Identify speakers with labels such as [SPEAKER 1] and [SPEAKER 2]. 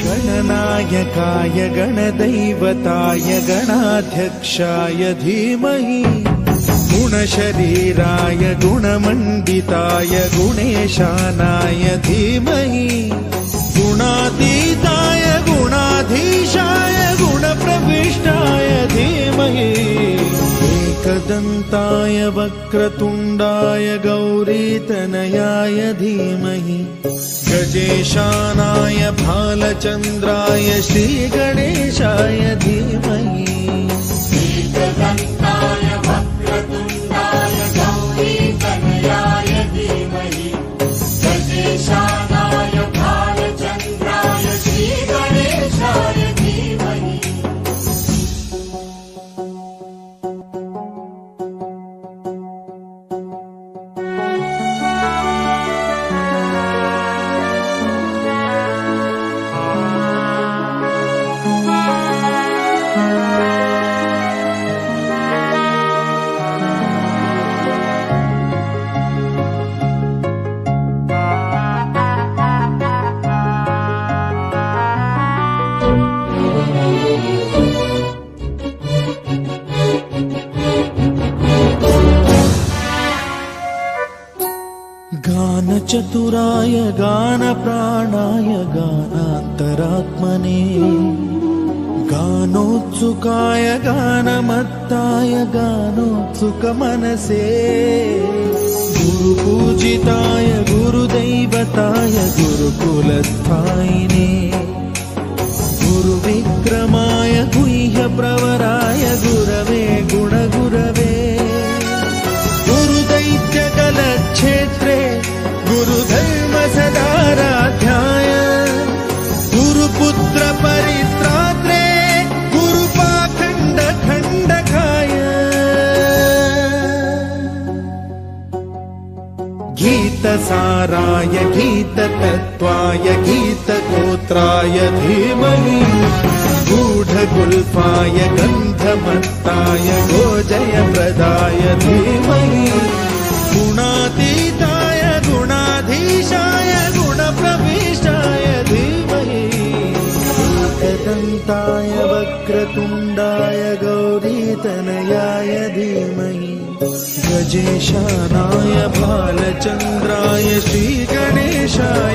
[SPEAKER 1] गणनायकाय गणदैवताय गणाध्यक्षाय धीमहि गुणशरीराय गुणमण्डिताय गुणेशानाय धीमहि गुणातीताय गुणाधीशाय गुणप्रविष्टाय धीमहि एकदन्ताय वक्रतुण्डाय गौरीतनयाय धीमहि गजेशानाय भालचन्द्राय श्रीगणेशाय धीमहि
[SPEAKER 2] एकदन्ताय वक्रतुण्डाय गौरीतनयाय धीमहि गजेशानाय भालचन्द्राय श्रीगणेशाय धीमहि
[SPEAKER 1] गानचतुराय गानप्राणाय गानान्तरात्मने गानोत्सुकाय गानमत्ताय गानोत्सुकमनसे गुरुपूजिताय गुरुदैवताय गुरुकुलस्थायिने गुरुविक्रमाय गुह्यप्रवराय गुरवे गुणगुरवे गुरुदैत्यकलक्षेत्रे गुरुधर्म सदाराध्याय गुरुपुत्र परित्रात्रे गुरुपाखण्ड खण्डकाय गीतसाराय गीततत्त्वाय गीतगोत्राय धीमहि गूढगुल्फाय गन्धमत्ताय गोजयप्रदाय धीमहि गुणातीताय गुणाधीशाय गुणप्रविष्टाय धीमहि एकदन्ताय वक्रतुण्डाय गौरीतनयाय धीमहि गजेशानाय भालचन्द्राय श्रीगणेशाय